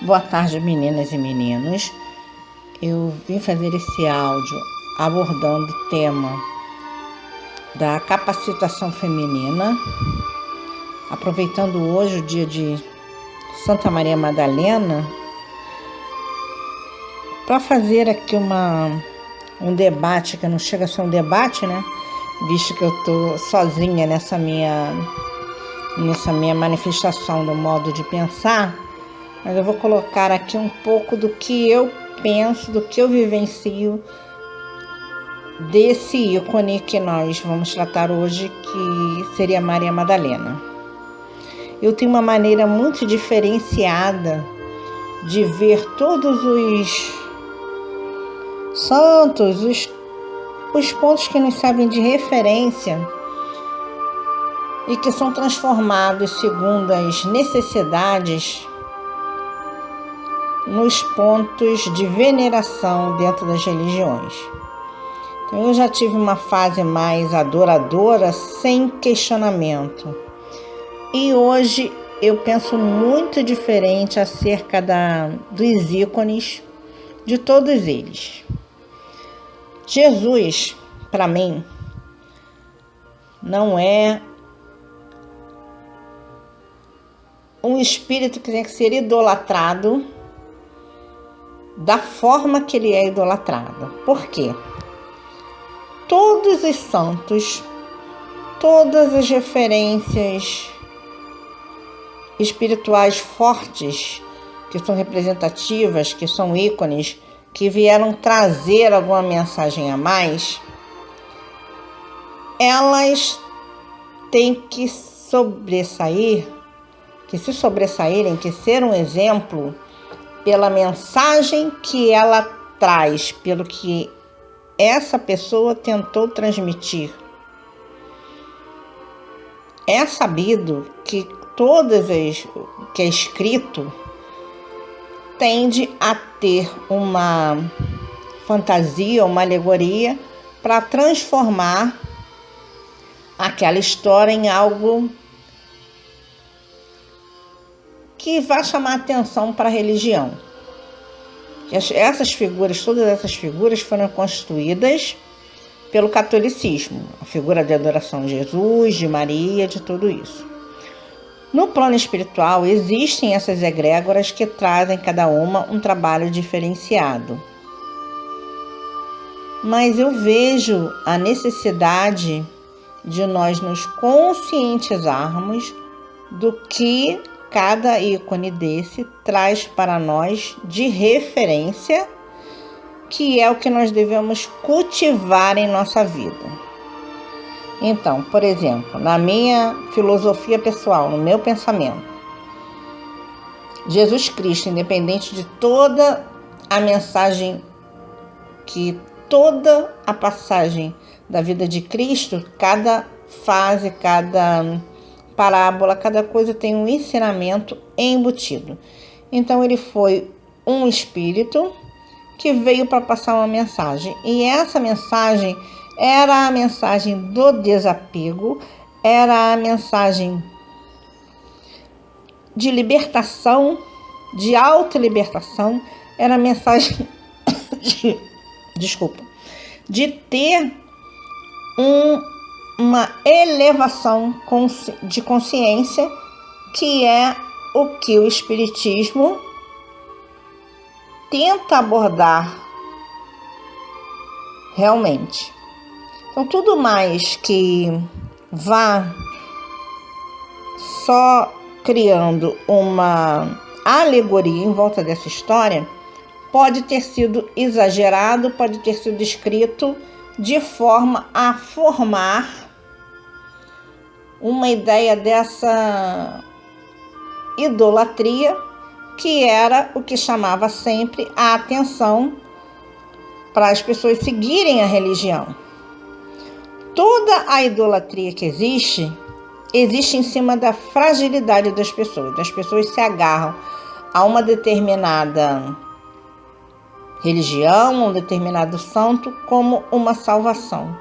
Boa tarde, meninas e meninos. Eu vim fazer esse áudio abordando o tema da capacitação feminina, aproveitando hoje o dia de Santa Maria Madalena, para fazer aqui um debate, que não chega a ser um debate, né? Visto que eu estou sozinha nessa minha manifestação do modo de pensar, mas eu vou colocar aqui um pouco do que eu penso, do que eu vivencio desse ícone que nós vamos tratar hoje, que seria Maria Madalena. Eu tenho uma maneira muito diferenciada de ver todos os santos, os pontos que nos servem de referência e que são transformados segundo as necessidades nos pontos de veneração dentro das religiões. Então, eu já tive uma fase mais adoradora, sem questionamento. E hoje eu penso muito diferente acerca dos ícones, de todos eles. Jesus, para mim, não é um espírito que tem que ser idolatrado da forma que ele é idolatrado. Por quê? Todos os santos, todas as referências espirituais fortes, que são representativas, que são ícones, que vieram trazer alguma mensagem a mais, elas têm que sobressaírem, que ser um exemplo pela mensagem que ela traz, pelo que essa pessoa tentou transmitir. É sabido que que é escrito tende a ter uma fantasia, uma alegoria para transformar aquela história em algo que vai chamar atenção para a religião. Todas essas figuras foram constituídas pelo catolicismo, a figura de adoração de Jesus, de Maria, de tudo isso. No plano espiritual, existem essas egrégoras que trazem cada uma um trabalho diferenciado. Mas eu vejo a necessidade de nós nos conscientizarmos do que cada ícone desse traz para nós de referência, que é o que nós devemos cultivar em nossa vida. Então, por exemplo, na minha filosofia pessoal, no meu pensamento, Jesus Cristo, independente de toda a mensagem, que toda a passagem da vida de Cristo, cada fase, cada parábola, cada coisa tem um ensinamento embutido. Então, ele foi um espírito que veio para passar uma mensagem. E essa mensagem era a mensagem do desapego, era a mensagem de libertação, de autolibertação, era a mensagem de ter uma elevação de consciência, que é o que o Espiritismo tenta abordar realmente. Então, tudo mais que vá só criando uma alegoria em volta dessa história pode ter sido exagerado, pode ter sido escrito de forma a formar uma ideia dessa idolatria, que era o que chamava sempre a atenção para as pessoas seguirem a religião. Toda a idolatria que existe em cima da fragilidade das pessoas. As pessoas se agarram a uma determinada religião, um determinado santo, como uma salvação.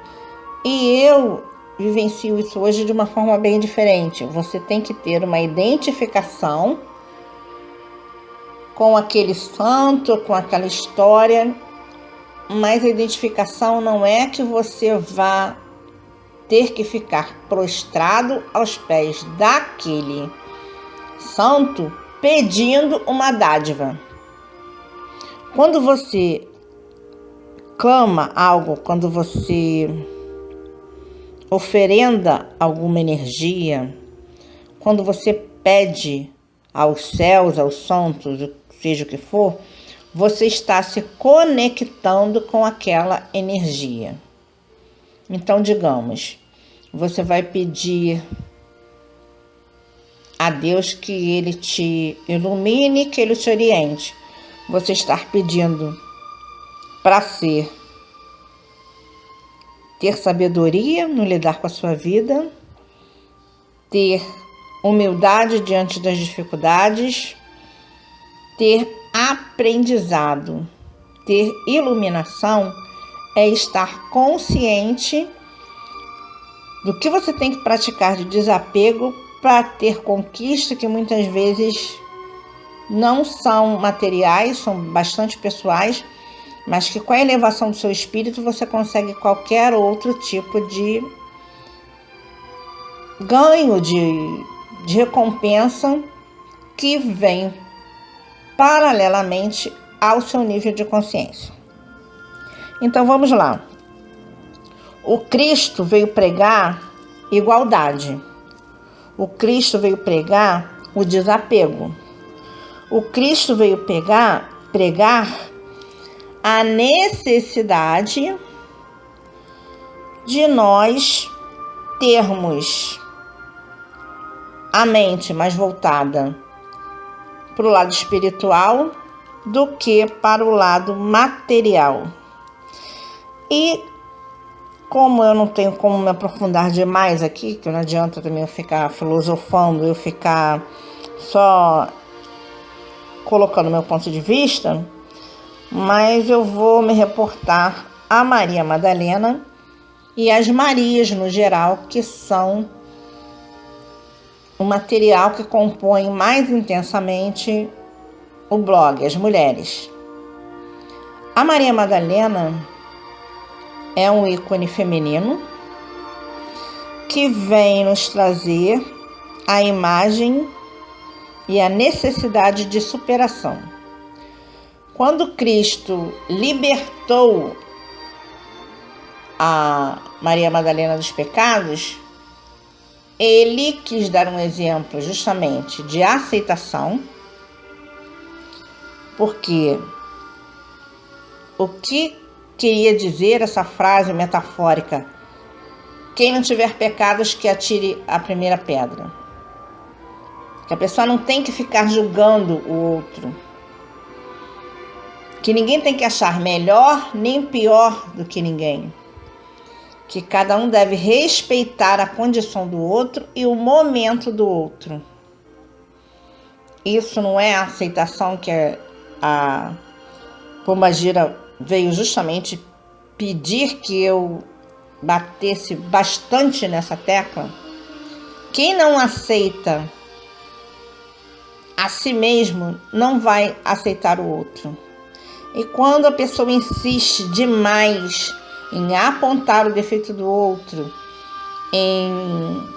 E eu vivencio isso hoje de uma forma bem diferente. Você tem que ter uma identificação com aquele santo, com aquela história, mas a identificação não é que você vá ter que ficar prostrado aos pés daquele santo pedindo uma dádiva. Quando você clama algo, quando você oferenda alguma energia, quando você pede aos céus, aos santos, seja o que for, você está se conectando com aquela energia. Então, digamos, você vai pedir a Deus que Ele te ilumine, que Ele te oriente. Você está pedindo para ter sabedoria no lidar com a sua vida, ter humildade diante das dificuldades, ter aprendizado, ter iluminação, é estar consciente do que você tem que praticar de desapego para ter conquista que muitas vezes não são materiais, são bastante pessoais, mas que com a elevação do seu espírito você consegue qualquer outro tipo de ganho, de recompensa que vem paralelamente ao seu nível de consciência. Então vamos lá. O Cristo veio pregar igualdade. O Cristo veio pregar o desapego. O Cristo veio pregar a necessidade de nós termos a mente mais voltada para o lado espiritual do que para o lado material. E como eu não tenho como me aprofundar demais aqui, que não adianta também eu ficar filosofando, eu ficar só colocando meu ponto de vista, mas eu vou me reportar a Maria Madalena e as Marias no geral, que são o material que compõe mais intensamente o blog, as mulheres. A Maria Madalena é um ícone feminino que vem nos trazer a imagem e a necessidade de superação. Quando Cristo libertou a Maria Madalena dos pecados, ele quis dar um exemplo justamente de aceitação, porque o que queria dizer essa frase metafórica? Quem não tiver pecados, que atire a primeira pedra. Que a pessoa não tem que ficar julgando o outro. Que ninguém tem que achar melhor nem pior do que ninguém. Que cada um deve respeitar a condição do outro e o momento do outro. Isso não é a aceitação que a Pombagira veio justamente pedir que eu batesse bastante nessa tecla. Quem não aceita a si mesmo não vai aceitar o outro. E quando a pessoa insiste demais em apontar o defeito do outro, em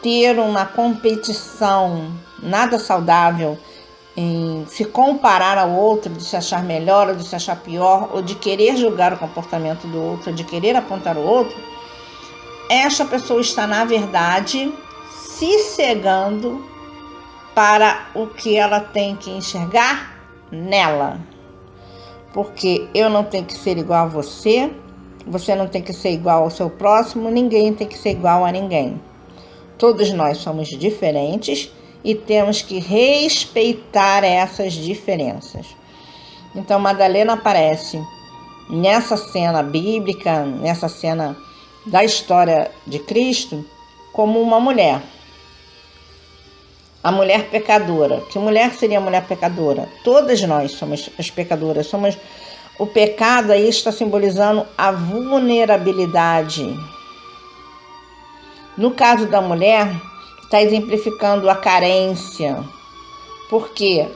ter uma competição nada saudável, em se comparar ao outro, de se achar melhor ou de se achar pior, ou de querer julgar o comportamento do outro, ou de querer apontar o outro, esta pessoa está, na verdade, se cegando para o que ela tem que enxergar nela. Porque eu não tenho que ser igual a você, você não tem que ser igual ao seu próximo, ninguém tem que ser igual a ninguém. Todos nós somos diferentes e temos que respeitar essas diferenças. Então, Madalena aparece nessa cena bíblica, nessa cena da história de Cristo, como uma mulher. A mulher pecadora. Que mulher seria a mulher pecadora? Todas nós somos as pecadoras. O pecado aí está simbolizando a vulnerabilidade. No caso da mulher, está exemplificando a carência. Porque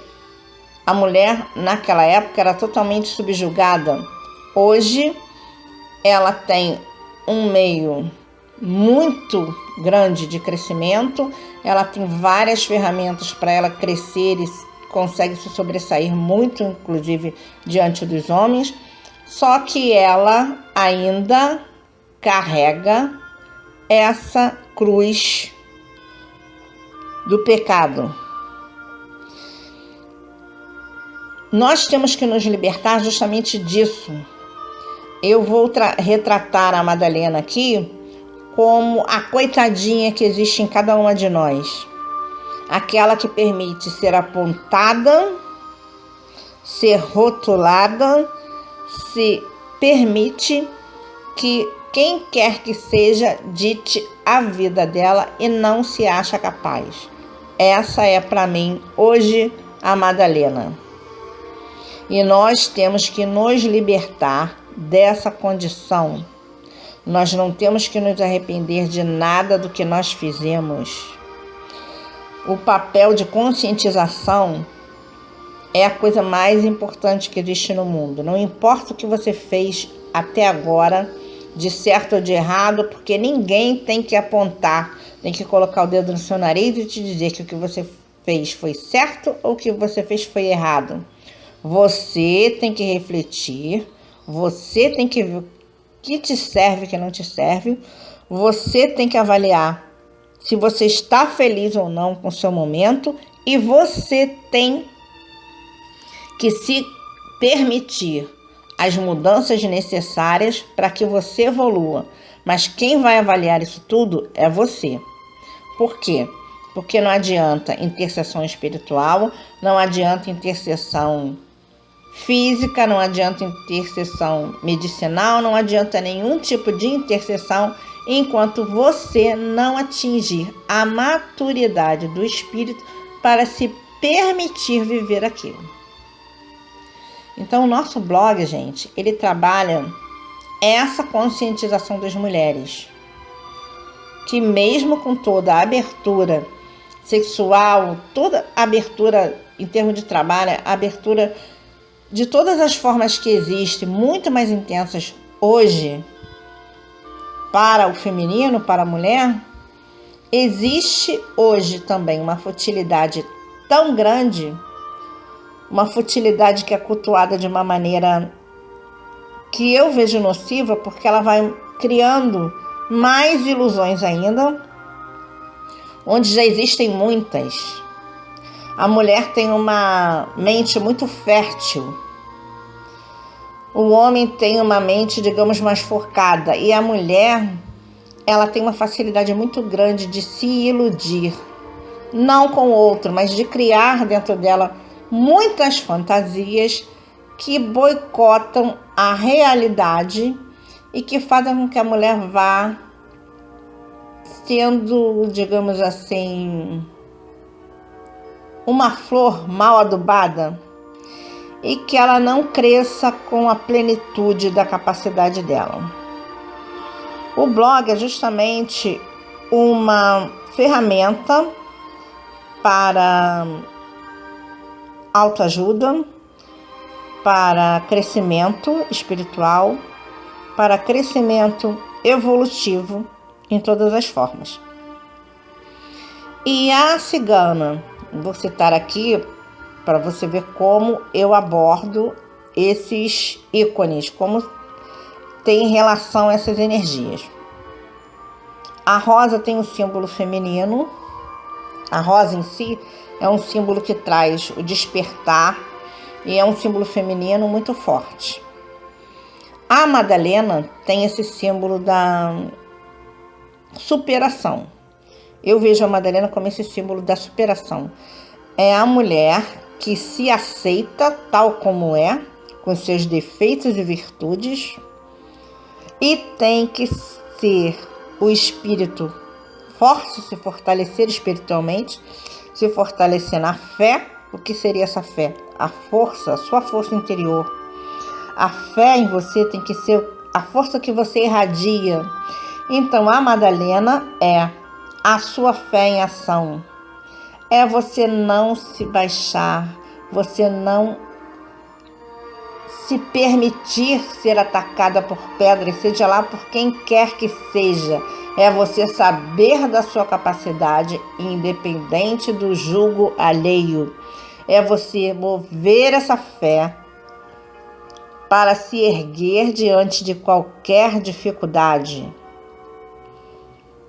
A mulher, naquela época, era totalmente subjugada. Hoje, ela tem um meio muito grande de crescimento, ela tem várias ferramentas para ela crescer e consegue se sobressair muito, inclusive, diante dos homens, só que ela ainda carrega essa cruz do pecado. Nós temos que nos libertar justamente disso. Eu vou retratar a Madalena aqui como a coitadinha que existe em cada uma de nós. Aquela que permite ser apontada, ser rotulada, se permite que quem quer que seja dite a vida dela e não se acha capaz. Essa é para mim hoje a Madalena. E nós temos que nos libertar dessa condição. Nós não temos que nos arrepender de nada do que nós fizemos. O papel de conscientização é a coisa mais importante que existe no mundo. Não importa o que você fez até agora, de certo ou de errado, porque ninguém tem que apontar, tem que colocar o dedo no seu nariz e te dizer que o que você fez foi certo ou o que você fez foi errado. Você tem que refletir, você tem que ver o que te serve e o que não te serve, você tem que avaliar se você está feliz ou não com o seu momento e você tem que se permitir as mudanças necessárias para que você evolua. Mas quem vai avaliar isso tudo é você. Por quê? Porque não adianta intercessão espiritual, não adianta intercessão física, não adianta intercessão medicinal, não adianta nenhum tipo de intercessão enquanto você não atingir a maturidade do espírito para se permitir viver aquilo. Então, o nosso blog, gente, ele trabalha essa conscientização das mulheres, que mesmo com toda a abertura sexual, toda a abertura em termos de trabalho, a abertura de todas as formas que existem, muito mais intensas hoje, para o feminino, para a mulher, existe hoje também uma futilidade tão grande, uma futilidade que é cultuada de uma maneira que eu vejo nociva, porque ela vai criando mais ilusões ainda, onde já existem muitas. A mulher tem uma mente muito fértil, o homem tem uma mente, digamos, mais forcada, e a mulher, ela tem uma facilidade muito grande de se iludir, não com o outro, mas de criar dentro dela muitas fantasias que boicotam a realidade e que fazem com que a mulher vá sendo, digamos assim, uma flor mal adubada e que ela não cresça com a plenitude da capacidade dela. O blog é justamente uma ferramenta para autoajuda, para crescimento espiritual, para crescimento evolutivo em todas as formas. E a cigana, vou citar aqui para você ver como eu abordo esses ícones, como tem relação a essas energias. A rosa tem um símbolo feminino. A rosa em si é um símbolo que traz o despertar e é um símbolo feminino muito forte. A Madalena tem esse símbolo da superação. Eu vejo a Madalena como esse símbolo da superação. É a mulher que se aceita tal como é, com seus defeitos e virtudes, e tem que ser o espírito forte, se fortalecer espiritualmente, se fortalecer na fé. O que seria essa fé? A força, a sua força interior. A fé em você tem que ser a força que você irradia. Então, a Madalena é a sua fé em ação. É você não se baixar, você não se permitir ser atacada por pedras, seja lá por quem quer que seja. É você saber da sua capacidade, independente do julgo alheio. É você mover essa fé para se erguer diante de qualquer dificuldade.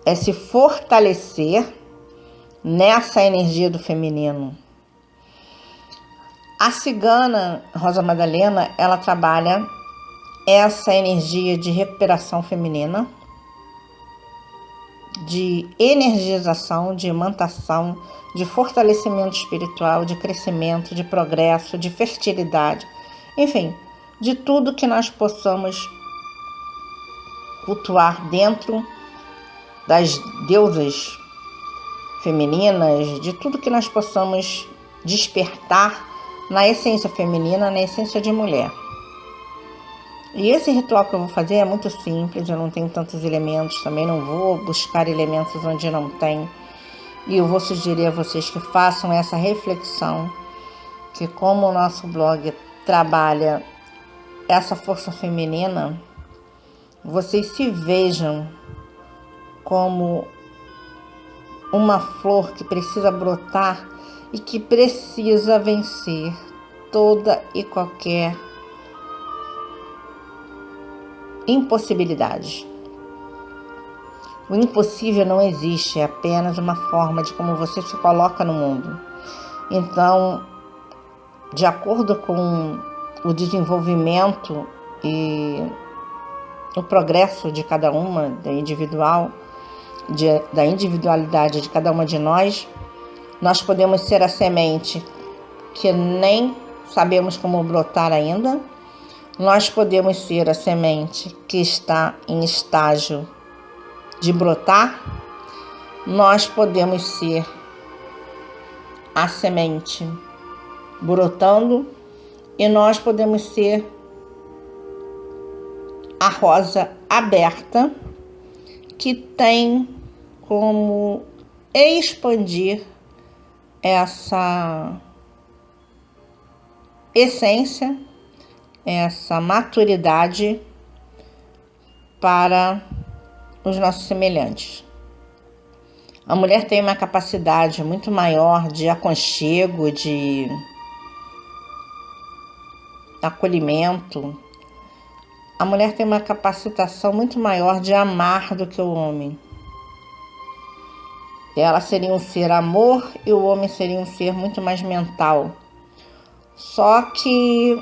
É se fortalecer nessa energia do feminino. A cigana Rosa Madalena, ela trabalha essa energia de recuperação feminina, de energização, de imantação, de fortalecimento espiritual, de crescimento, de progresso, de fertilidade, enfim, de tudo que nós possamos cultuar dentro das deusas femininas, de tudo que nós possamos despertar na essência feminina, na essência de mulher. E esse ritual que eu vou fazer é muito simples, eu não tenho tantos elementos, também não vou buscar elementos onde não tem. E eu vou sugerir a vocês que façam essa reflexão, que como o nosso blog trabalha essa força feminina, vocês se vejam como uma flor que precisa brotar e que precisa vencer toda e qualquer impossibilidade. O impossível não existe, é apenas uma forma de como você se coloca no mundo. Então, de acordo com o desenvolvimento e o progresso de cada uma, da individualidade de cada uma de nós podemos ser a semente que nem sabemos como brotar ainda. Nós podemos ser a semente que está em estágio de brotar. Nós podemos ser a semente brotando e nós podemos ser a rosa aberta que tem como expandir essa essência, essa maturidade para os nossos semelhantes. A mulher tem uma capacidade muito maior de aconchego, de acolhimento. A mulher tem uma capacitação muito maior de amar do que o homem. Ela seria um ser amor e o homem seria um ser muito mais mental. Só que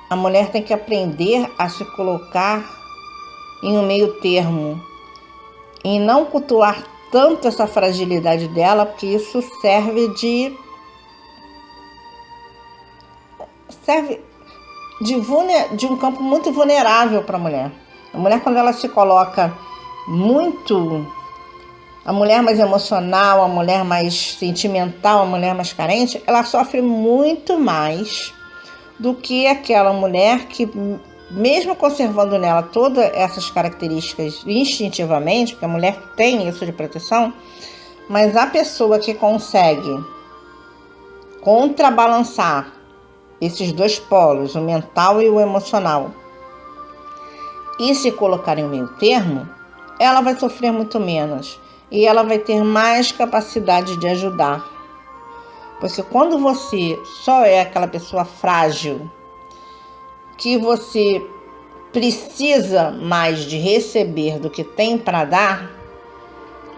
a mulher tem que aprender a se colocar em um meio termo e não cultuar tanto essa fragilidade dela, porque isso serve de um campo muito vulnerável para a mulher. A mulher, quando ela se coloca muito, a mulher mais emocional, a mulher mais sentimental, a mulher mais carente, ela sofre muito mais do que aquela mulher que, mesmo conservando nela todas essas características instintivamente, porque a mulher tem isso de proteção, mas a pessoa que consegue contrabalançar esses dois polos, o mental e o emocional, e se colocar em um meio termo, ela vai sofrer muito menos e ela vai ter mais capacidade de ajudar. Porque quando você só é aquela pessoa frágil, que você precisa mais de receber do que tem para dar,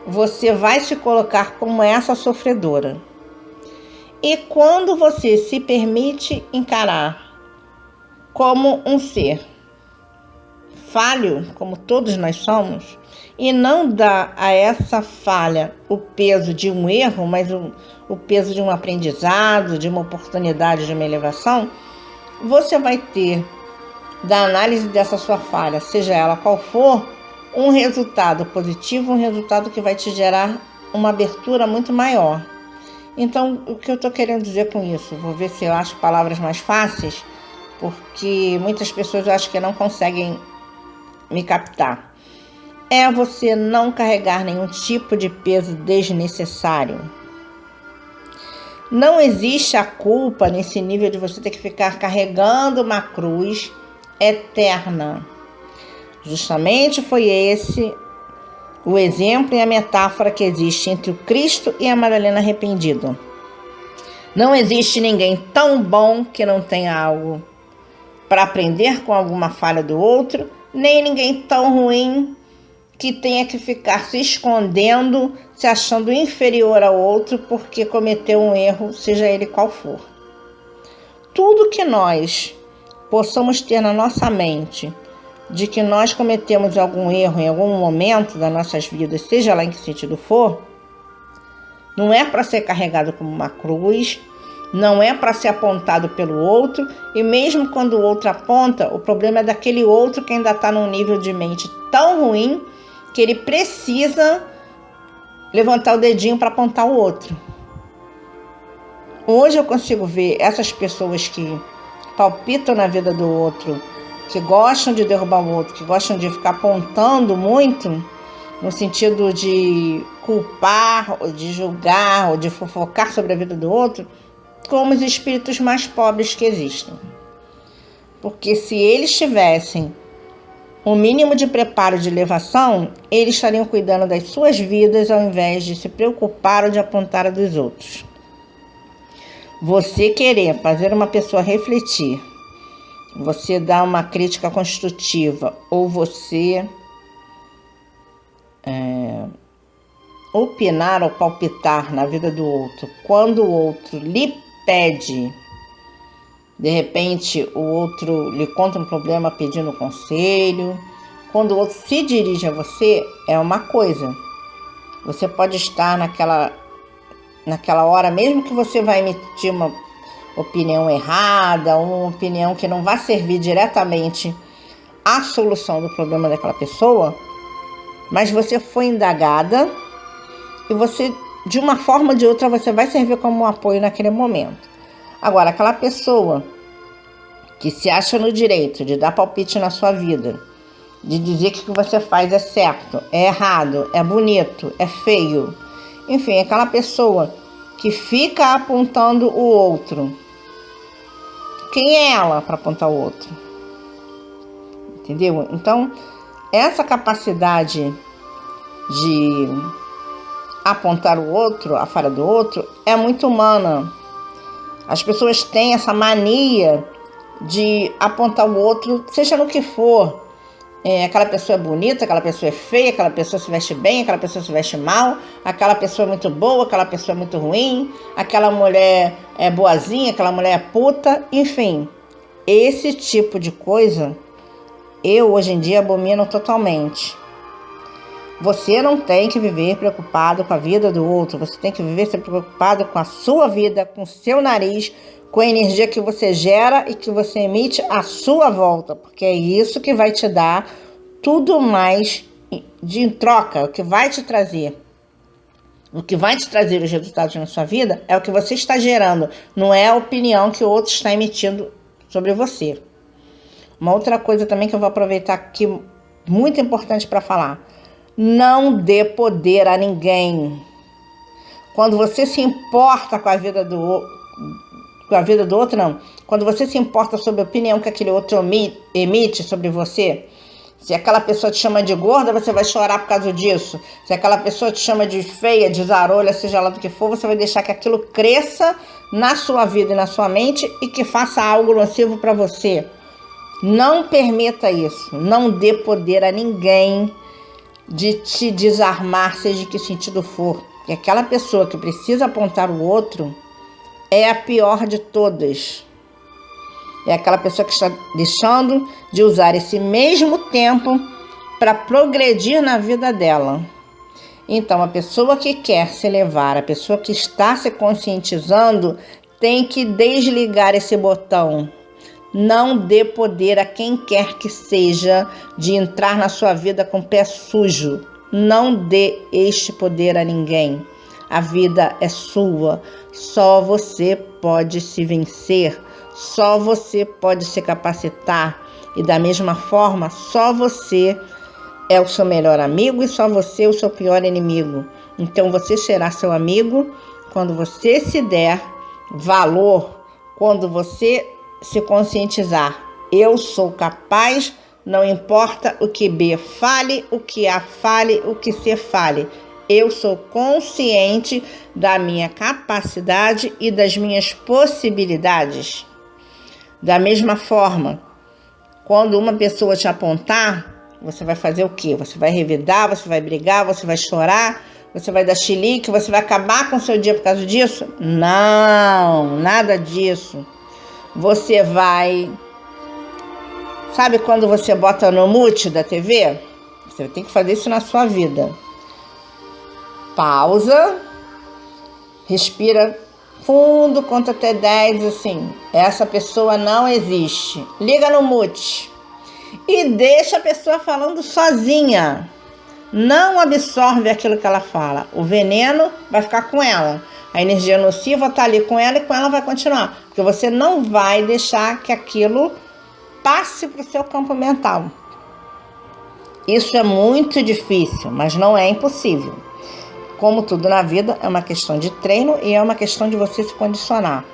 você vai se colocar como essa sofredora. E quando você se permite encarar como um ser falho, como todos nós somos, e não dá a essa falha o peso de um erro, mas o peso de um aprendizado, de uma oportunidade, de uma elevação, você vai ter, da análise dessa sua falha, seja ela qual for, um resultado positivo, um resultado que vai te gerar uma abertura muito maior. Então, o que eu estou querendo dizer com isso? Vou ver se eu acho palavras mais fáceis, porque muitas pessoas eu acho que não conseguem me captar. É você não carregar nenhum tipo de peso desnecessário. Não existe a culpa nesse nível de você ter que ficar carregando uma cruz eterna. Justamente foi esse o exemplo e a metáfora que existe entre o Cristo e a Madalena arrependida. Não existe ninguém tão bom que não tenha algo para aprender com alguma falha do outro, nem ninguém tão ruim que tenha que ficar se escondendo, se achando inferior ao outro porque cometeu um erro, seja ele qual for. Tudo que nós possamos ter na nossa mente de que nós cometemos algum erro em algum momento das nossas vidas, seja lá em que sentido for, não é para ser carregado como uma cruz, não é para ser apontado pelo outro, e mesmo quando o outro aponta, o problema é daquele outro que ainda está num nível de mente tão ruim que ele precisa levantar o dedinho para apontar o outro. Hoje eu consigo ver essas pessoas que palpitam na vida do outro, que gostam de derrubar o outro, que gostam de ficar apontando muito, no sentido de culpar, ou de julgar, ou de fofocar sobre a vida do outro, como os espíritos mais pobres que existem. Porque se eles tivessem o mínimo de preparo de elevação, eles estariam cuidando das suas vidas ao invés de se preocupar ou de apontar a dos outros. Você querer fazer uma pessoa refletir, você dar uma crítica construtiva, ou você opinar ou palpitar na vida do outro, quando o outro lhe pede, de repente o outro lhe conta um problema pedindo conselho, quando o outro se dirige a você, é uma coisa. Você pode estar naquela hora, mesmo que você vai emitir uma opinião errada, uma opinião que não vai servir diretamente à solução do problema daquela pessoa, mas você foi indagada e você, de uma forma ou de outra, você vai servir como um apoio naquele momento. Agora, aquela pessoa que se acha no direito de dar palpite na sua vida, de dizer que o que você faz é certo, é errado, é bonito, é feio, enfim, aquela pessoa que fica apontando o outro, quem é ela para apontar o outro? Entendeu? Então, essa capacidade de apontar o outro, a falha do outro, é muito humana. As pessoas têm essa mania de apontar o outro, seja no que for. Aquela pessoa é bonita, aquela pessoa é feia, aquela pessoa se veste bem, aquela pessoa se veste mal, aquela pessoa é muito boa, aquela pessoa é muito ruim, aquela mulher é boazinha, aquela mulher é puta, enfim. Esse tipo de coisa eu hoje em dia abomino totalmente. Você não tem que viver preocupado com a vida do outro, você tem que viver sempre preocupado com a sua vida, com o seu nariz, com a energia que você gera e que você emite à sua volta, porque é isso que vai te dar tudo mais de troca, o que vai te trazer. O que vai te trazer os resultados na sua vida é o que você está gerando, não é a opinião que o outro está emitindo sobre você. Uma outra coisa também que eu vou aproveitar aqui, muito importante para falar: não dê poder a ninguém. Quando você se importa com a vida do outro, não. Quando você se importa sobre a opinião que aquele outro emite sobre você, se aquela pessoa te chama de gorda, você vai chorar por causa disso. Se aquela pessoa te chama de feia, de zarolha, seja lá do que for, você vai deixar que aquilo cresça na sua vida e na sua mente e que faça algo nocivo para você. Não permita isso. Não dê poder a ninguém de te desarmar, seja em que sentido for. E aquela pessoa que precisa apontar o outro é a pior de todas. É aquela pessoa que está deixando de usar esse mesmo tempo para progredir na vida dela. Então, a pessoa que quer se elevar, a pessoa que está se conscientizando, tem que desligar esse botão. Não dê poder a quem quer que seja de entrar na sua vida com o pé sujo. Não dê este poder a ninguém. A vida é sua. Só você pode se vencer. Só você pode se capacitar. E da mesma forma, só você é o seu melhor amigo e só você é o seu pior inimigo. Então você será seu amigo quando você se der valor quando você se conscientizar. Eu sou capaz, não importa o que B fale, o que A fale, o que C fale. Eu sou consciente da minha capacidade e das minhas possibilidades. Da mesma forma, quando uma pessoa te apontar, você vai fazer o quê? Você vai revidar, você vai brigar, você vai chorar, você vai dar chilique, você vai acabar com o seu dia por causa disso? Não, nada disso. Você vai... Sabe quando você bota no mute da TV? Você tem que fazer isso na sua vida. Pausa, respira fundo, conta até 10, assim. Essa pessoa não existe. Liga no mute e deixa a pessoa falando sozinha. Não absorve aquilo que ela fala. O veneno vai ficar com ela. A energia nociva está ali com ela e com ela vai continuar. Porque você não vai deixar que aquilo passe para o seu campo mental. Isso é muito difícil, mas não é impossível. Como tudo na vida, é uma questão de treino e é uma questão de você se condicionar.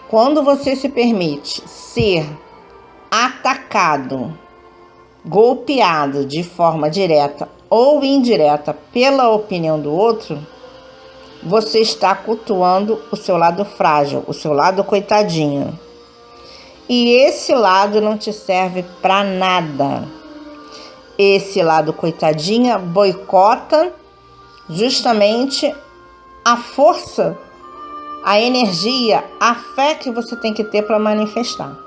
Quando você se permite ser atacado, golpeado de forma direta ou indireta pela opinião do outro, você está cultuando o seu lado frágil, o seu lado coitadinho. E esse lado não te serve para nada. Esse lado coitadinha boicota justamente a força, a energia, a fé que você tem que ter para manifestar.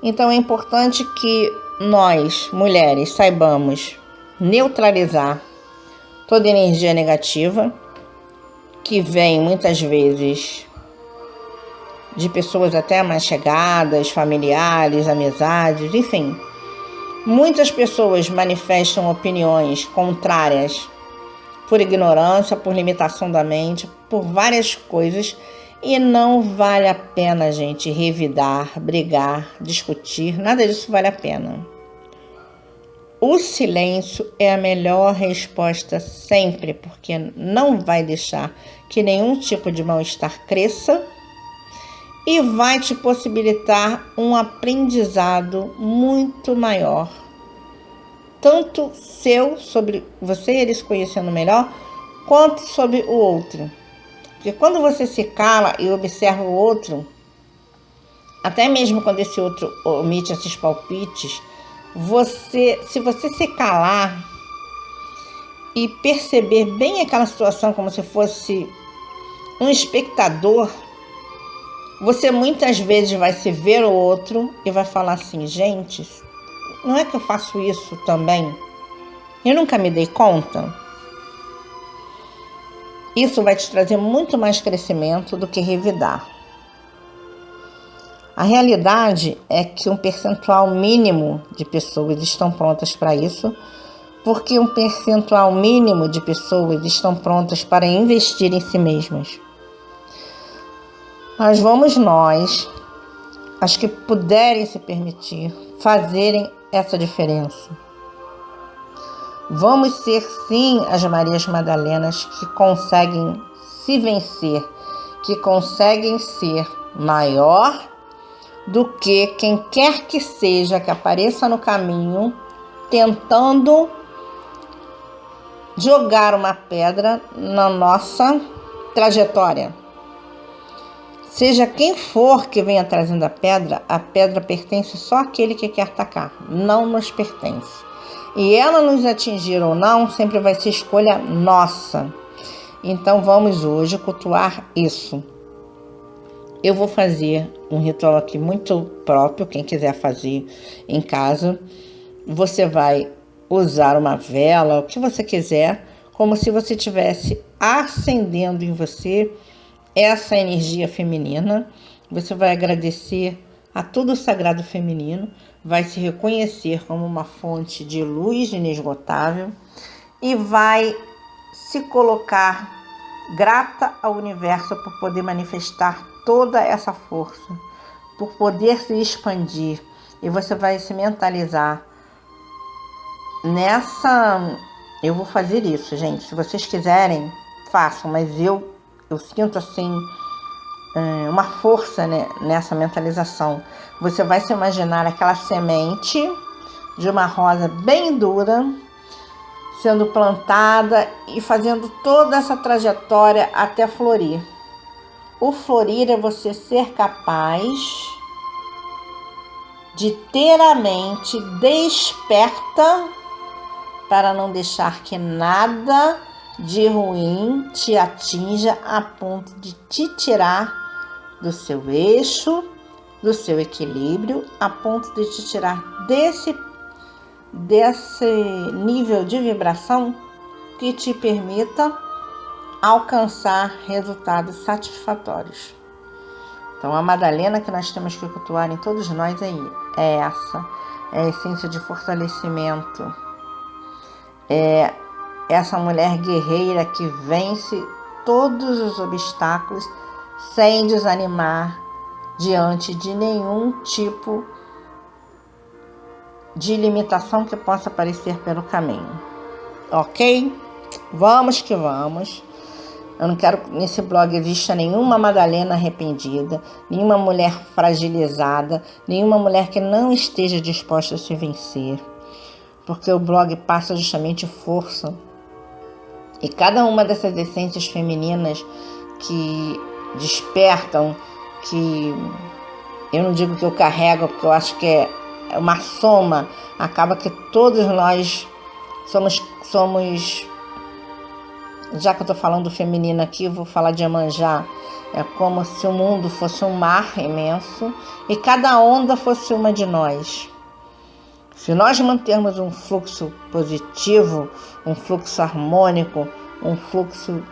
Então é importante que nós, mulheres, saibamos neutralizar toda energia negativa que vem muitas vezes de pessoas até mais chegadas, familiares, amizades, enfim. Muitas pessoas manifestam opiniões contrárias por ignorância, por limitação da mente, por várias coisas, e não vale a pena, gente, revidar, brigar, discutir, nada disso vale a pena. O silêncio é a melhor resposta sempre, porque não vai deixar que nenhum tipo de mal-estar cresça e vai te possibilitar um aprendizado muito maior. Tanto seu, sobre você e ele se conhecendo melhor, quanto sobre o outro. Porque quando você se cala e observa o outro, até mesmo quando esse outro omite esses palpites, se você se calar e perceber bem aquela situação como se fosse um espectador, você muitas vezes vai se ver o outro e vai falar assim, gente, não é que eu faço isso também? Eu nunca me dei conta? Isso vai te trazer muito mais crescimento do que revidar. A realidade é que um percentual mínimo de pessoas estão prontas para isso, porque um percentual mínimo de pessoas estão prontas para investir em si mesmas. Mas vamos nós, as que puderem se permitir, fazerem essa diferença. Vamos ser sim as Marias Madalenas que conseguem se vencer, que conseguem ser maior do que quem quer que seja que apareça no caminho tentando jogar uma pedra na nossa trajetória. Seja quem for que venha trazendo a pedra pertence só àquele que quer atacar, não nos pertence. E ela nos atingir ou não, sempre vai ser escolha nossa. Então vamos hoje cultuar isso. Eu vou fazer um ritual aqui muito próprio, quem quiser fazer em casa. Você vai usar uma vela, o que você quiser, como se você estivesse acendendo em você essa energia feminina. Você vai agradecer a todo o sagrado feminino, vai se reconhecer como uma fonte de luz inesgotável e vai se colocar grata ao universo por poder manifestar toda essa força, por poder se expandir. E você vai se mentalizar nessa... Eu vou fazer isso, gente. Se vocês quiserem, façam, mas eu sinto assim uma força, né, nessa mentalização. Você vai se imaginar aquela semente de uma rosa bem dura sendo plantada e fazendo toda essa trajetória até florir. O florir é você ser capaz de ter a mente desperta para não deixar que nada de ruim te atinja a ponto de te tirar do seu eixo, do seu equilíbrio, a ponto de te tirar desse nível de vibração que te permita alcançar resultados satisfatórios. Então, a Madalena que nós temos que cultuar em todos nós é essa. É a essência de fortalecimento. É essa mulher guerreira que vence todos os obstáculos sem desanimar diante de nenhum tipo de limitação que possa aparecer pelo caminho. Ok? Vamos que vamos. Eu não quero que nesse blog exista nenhuma Madalena arrependida, nenhuma mulher fragilizada, nenhuma mulher que não esteja disposta a se vencer. Porque o blog passa justamente força. E cada uma dessas essências femininas que despertam, que eu não digo que eu carrego, porque eu acho que é uma soma, acaba que todos nós somos, já que eu estou falando do feminino aqui, vou falar de Iemanjá, é como se o mundo fosse um mar imenso e cada onda fosse uma de nós. Se nós mantermos um fluxo positivo, um fluxo harmônico, um fluxo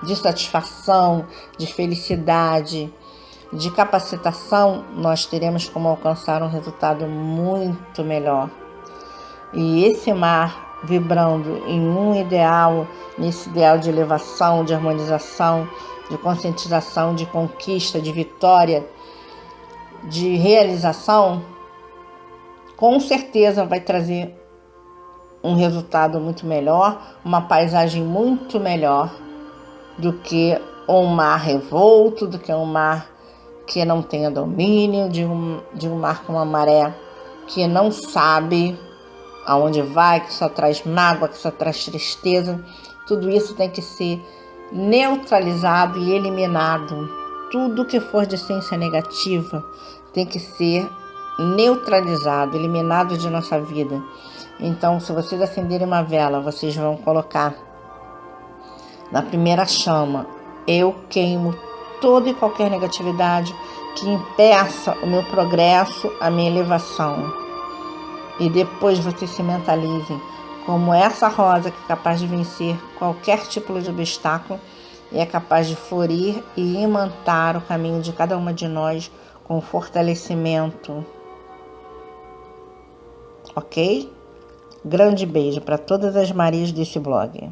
de satisfação, de felicidade, de capacitação, nós teremos como alcançar um resultado muito melhor. E esse mar vibrando em um ideal, nesse ideal de elevação, de harmonização, de conscientização, de conquista, de vitória, de realização, com certeza vai trazer um resultado muito melhor, uma paisagem muito melhor do que um mar revolto, do que um mar que não tenha domínio, de um mar com uma maré que não sabe aonde vai, que só traz mágoa, que só traz tristeza. Tudo isso tem que ser neutralizado e eliminado. Tudo que for de essência negativa tem que ser neutralizado, eliminado de nossa vida. Então, se vocês acenderem uma vela, vocês vão colocar na primeira chama: eu queimo toda e qualquer negatividade que impeça o meu progresso, a minha elevação. E depois vocês se mentalizem como essa rosa que é capaz de vencer qualquer tipo de obstáculo e é capaz de florir e imantar o caminho de cada uma de nós com fortalecimento. Ok? Grande beijo para todas as Marias desse blog.